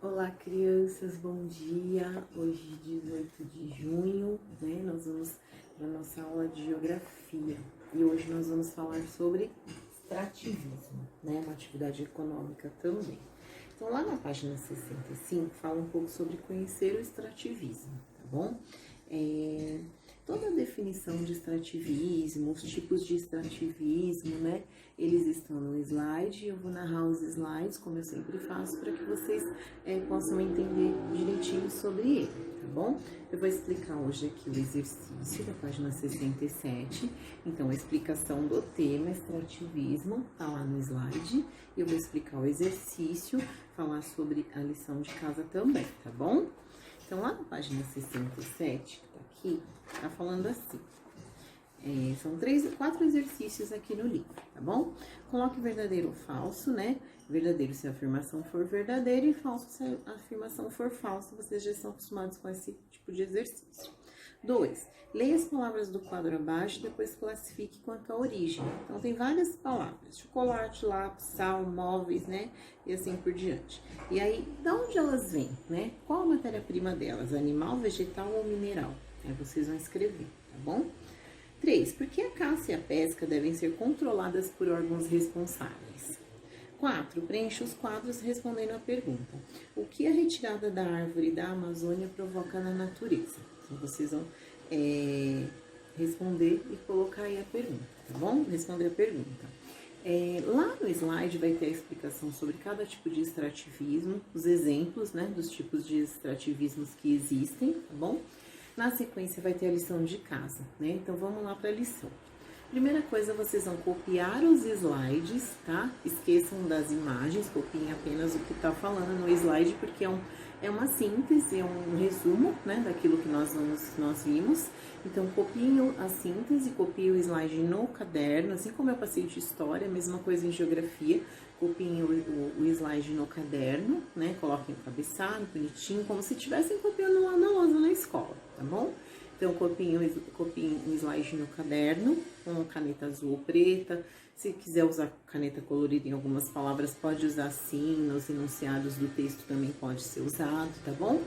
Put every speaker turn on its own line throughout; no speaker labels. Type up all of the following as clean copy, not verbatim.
Olá, crianças, bom dia. Hoje, 18 de junho, nós vamos para a nossa aula de geografia. E hoje nós vamos falar sobre extrativismo, uma atividade econômica também. Então, lá na página 65, fala um pouco sobre conhecer o extrativismo, tá bom? Toda a definição de extrativismo, os tipos de extrativismo, eles estão no slide. Eu vou narrar os slides, como eu sempre faço, para que vocês possam entender direitinho sobre ele, tá bom? Eu vou explicar hoje aqui o exercício da página 67. Então, a explicação do tema extrativismo tá lá no slide. Eu vou explicar o exercício, falar sobre a lição de casa também, tá bom? Então, lá na página 67, que tá aqui, tá falando assim. São 4 exercícios aqui no livro, tá bom? Coloque verdadeiro ou falso, Verdadeiro se a afirmação for verdadeira e falso se a afirmação for falsa. Vocês já estão acostumados com esse tipo de exercício. 2. Leia as palavras do quadro abaixo e depois classifique quanto à origem. Então, tem várias palavras: chocolate, lápis, sal, móveis, e assim por diante. E aí, de onde elas vêm, Qual a matéria-prima delas? Animal, vegetal ou mineral? Aí vocês vão escrever, tá bom? 3. Por que a caça e a pesca devem ser controladas por órgãos responsáveis? 4. Preencha os quadros respondendo a pergunta: o que a retirada da árvore da Amazônia provoca na natureza? Então, vocês vão responder e colocar aí a pergunta, tá bom? Responder a pergunta. Lá no slide vai ter a explicação sobre cada tipo de extrativismo, os exemplos, dos tipos de extrativismos que existem, tá bom? Na sequência vai ter a lição de casa, Então, vamos lá para a lição. Primeira coisa, vocês vão copiar os slides, tá? Esqueçam das imagens, copiem apenas o que tá falando no slide, porque é uma síntese, é um resumo, daquilo que nós vimos. Então, copiem a síntese, copiem o slide no caderno, assim como eu passei de história, mesma coisa em geografia. Copiem o slide no caderno, Coloquem o cabeçalho bonitinho, como se estivessem copiando lá na lousa na escola, tá bom? Então, copiem o slide no caderno, com caneta azul ou preta. Se quiser usar caneta colorida em algumas palavras, pode usar sim, nos enunciados do texto também pode ser usado, tá bom?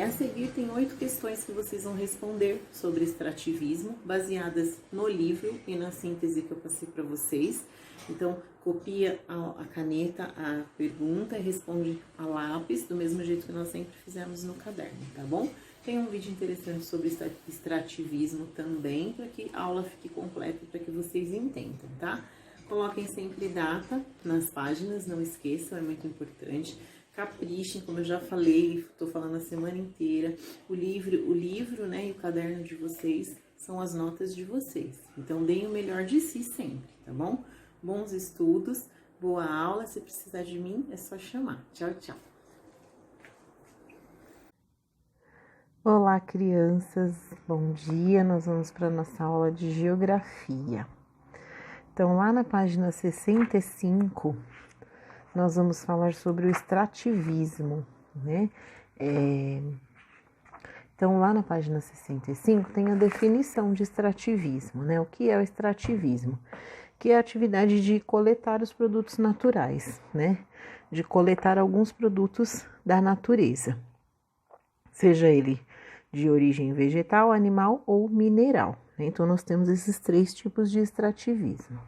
A seguir, tem 8 questões que vocês vão responder sobre extrativismo, baseadas no livro e na síntese que eu passei para vocês. Então, copia a caneta, a pergunta e responde a lápis, do mesmo jeito que nós sempre fizemos no caderno, tá bom? Tem um vídeo interessante sobre extrativismo também, para que a aula fique completa e para que vocês entendam, tá? Coloquem sempre data nas páginas, não esqueçam, é muito importante. Caprichem, como eu já falei, estou falando a semana inteira. O livro, e o caderno de vocês são as notas de vocês. Então, deem o melhor de si sempre, tá bom? Bons estudos, boa aula. Se precisar de mim, é só chamar. Tchau, tchau.
Olá, crianças, bom dia. Nós vamos para a nossa aula de geografia. Então, lá na página 65, nós vamos falar sobre o extrativismo, Então, lá na página 65 tem a definição de extrativismo, O que é o extrativismo? Que é a atividade de coletar os produtos naturais, De coletar alguns produtos da natureza, seja ele de origem vegetal, animal ou mineral. Então, nós temos esses 3 tipos de extrativismo.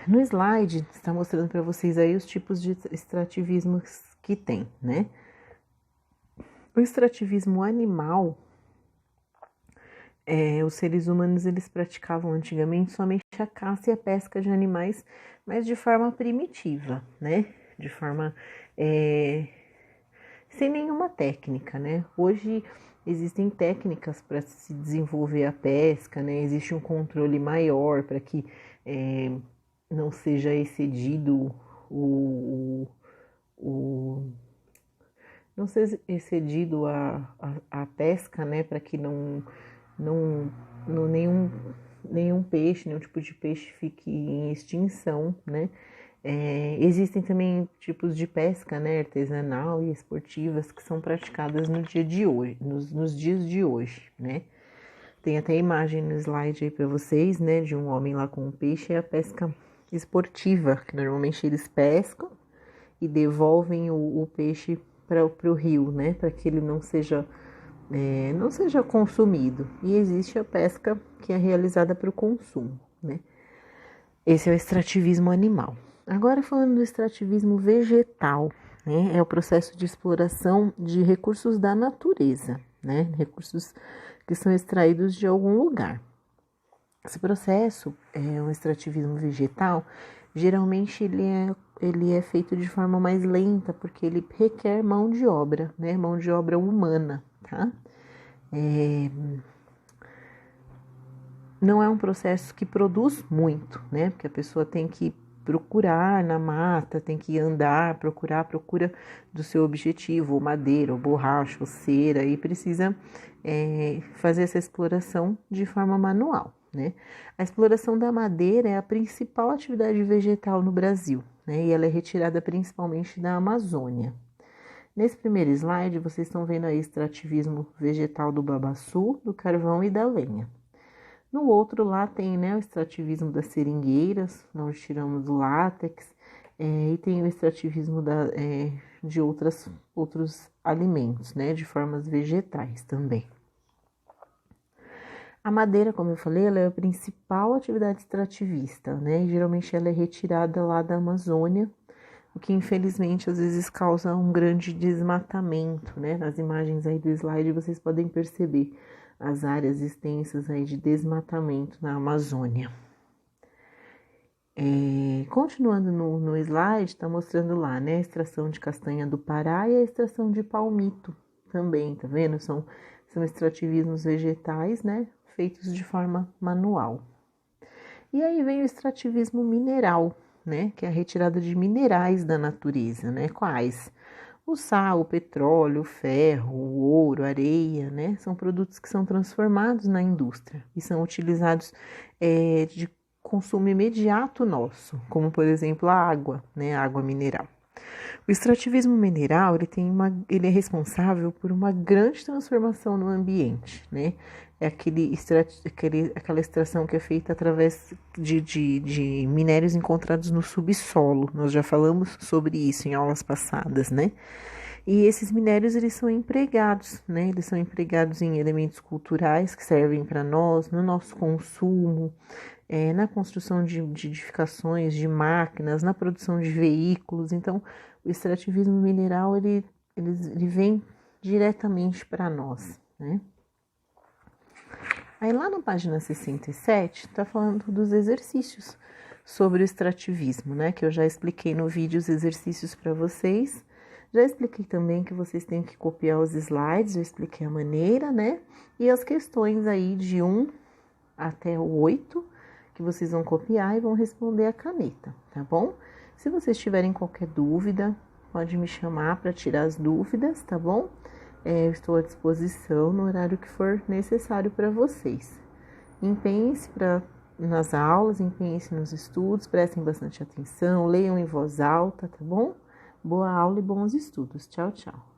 No slide, está mostrando para vocês aí os tipos de extrativismo que tem, O extrativismo animal, os seres humanos, eles praticavam antigamente somente a caça e a pesca de animais, mas de forma primitiva, De forma sem nenhuma técnica, Hoje existem técnicas para se desenvolver a pesca, Existe um controle maior para que não seja excedido não seja excedido a pesca, para que nenhum peixe, nenhum tipo de peixe fique em extinção, Existem também tipos de pesca, artesanal e esportivas que são praticadas no dia de hoje, nos dias de hoje, Tem até imagem no slide aí para vocês, de um homem lá com um peixe. É a pesca esportiva, que normalmente eles pescam e devolvem o peixe para o rio, né? Para que ele não seja consumido. E existe a pesca que é realizada para o consumo, né? Esse é o extrativismo animal. Agora falando do extrativismo vegetal, né? É o processo de exploração de recursos da natureza, né? Recursos que são extraídos de algum lugar. Esse processo, um extrativismo vegetal, geralmente ele é feito de forma mais lenta, porque ele requer mão de obra, né? Mão de obra humana, tá? Não é um processo que produz muito, né? Porque a pessoa tem que procurar na mata, tem que andar, procura do seu objetivo, ou madeira, ou borracha, ou cera, e precisa fazer essa exploração de forma manual, né? A exploração da madeira é a principal atividade vegetal no Brasil, né? E ela é retirada principalmente da Amazônia. Nesse primeiro slide, vocês estão vendo aí o extrativismo vegetal do babaçu, do carvão e da lenha. No outro lá tem, né, o extrativismo das seringueiras, onde tiramos o látex, e tem o extrativismo de outros alimentos, né, de formas vegetais também. A madeira, como eu falei, ela é a principal atividade extrativista, né, e geralmente ela é retirada lá da Amazônia, o que infelizmente às vezes causa um grande desmatamento, né, nas imagens aí do slide vocês podem perceber as áreas extensas aí de desmatamento na Amazônia. Continuando no slide, está mostrando lá, né, a extração de castanha do Pará e a extração de palmito também, tá vendo? São extrativismos vegetais, né, feitos de forma manual. E aí vem o extrativismo mineral, né, que é a retirada de minerais da natureza, né, quais? O sal, o petróleo, o ferro, o ouro, a areia, né? São produtos que são transformados na indústria e são utilizados de consumo imediato nosso, como por exemplo a água, né? A água mineral. O extrativismo mineral ele é responsável por uma grande transformação no ambiente, né? É aquela extração que é feita através de minérios encontrados no subsolo. Nós já falamos sobre isso em aulas passadas, né? E esses minérios, eles são empregados, né? Eles são empregados em elementos culturais que servem para nós, no nosso consumo, na construção de edificações, de máquinas, na produção de veículos. Então, o extrativismo mineral, ele vem diretamente para nós, né? Aí lá na página 67, está falando dos exercícios sobre o extrativismo, né? Que eu já expliquei no vídeo os exercícios para vocês. Já expliquei também que vocês têm que copiar os slides, eu expliquei a maneira, né? E as questões aí de 1 até o 8, que vocês vão copiar e vão responder a caneta, tá bom? Se vocês tiverem qualquer dúvida, pode me chamar para tirar as dúvidas, tá bom? Eu estou à disposição no horário que for necessário para vocês. Empenhem-se nas aulas, empenhem-se nos estudos, prestem bastante atenção, leiam em voz alta, tá bom? Boa aula e bons estudos. Tchau, tchau.